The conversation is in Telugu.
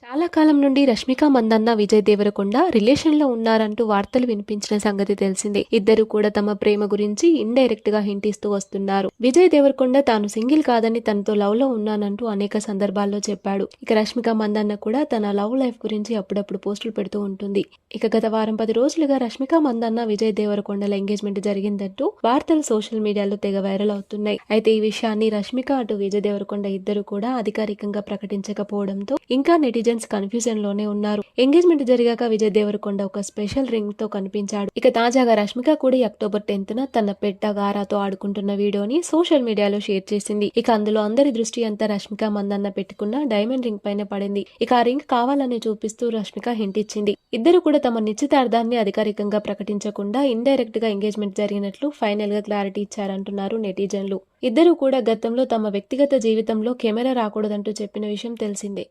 చాలా కాలం నుండి రష్మిక మందన్న, విజయ్ దేవరకొండ రిలేషన్‌లో ఉన్నారంటూ వార్తలు వినిపించిన సంగతి తెలిసిందే. ఇద్దరు కూడా తమ ప్రేమ గురించి ఇండైరెక్ట్ గా హింట్ ఇస్తూ వస్తున్నారు. విజయ్ దేవరకొండ తాను సింగిల్ కాదని తనతో లవ్‌లో ఉన్నానంటూ అనేక సందర్భాల్లో చెప్పాడు. ఇక రష్మిక మందన్న కూడా తన లవ్ లైఫ్ గురించి అప్పుడప్పుడు పోస్టులు పెడుతూ ఉంటుంది. ఇక గత వారం 10 రోజులుగా రష్మిక మందన్న, విజయ్ దేవరకొండల ఎంగేజ్మెంట్ జరిగిందంటూ వార్తలు సోషల్ మీడియాలో తెగ వైరల్ అవుతున్నాయి. అయితే ఈ విషయాన్ని రష్మిక అటు విజయ్ దేవరకొండ ఇద్దరు కూడా అధికారికంగా ప్రకటించకపోవడంతో ఇంకా నెటిజన్స్ కన్ఫ్యూజన్ లోనే ఉన్నారు. ఎంగేజ్మెంట్ జరిగాక విజయ్ దేవరకొండ ఒక స్పెషల్ రింగ్ తో కనిపించాడు. ఇక తాజాగా రష్మిక కూడా అక్టోబర్ 10న తన పెట్ట గారాతో ఆడుకుంటున్న వీడియోని సోషల్ మీడియాలో షేర్ చేసింది. ఇక అందులో అందరి దృష్టి అంతా రష్మిక మందన్న పెట్టుకున్న డైమండ్ రింగ్ పైన పడింది. ఇక ఆ రింగ్ కావాలని చూపిస్తూ రష్మిక హింట్ ఇచ్చింది. ఇద్దరు కూడా తమ నిశ్చితార్థాన్ని అధికారికంగా ప్రకటించకుండా ఇండైరెక్ట్ గా ఎంగేజ్మెంట్ జరిగినట్లు ఫైనల్ గా క్లారిటీ ఇచ్చారంటున్నారు నెటిజన్లు. ఇద్దరు కూడా గతంలో తమ వ్యక్తిగత జీవితంలో కెమెరా రాకూడదంటూ చెప్పిన విషయం తెలిసిందే.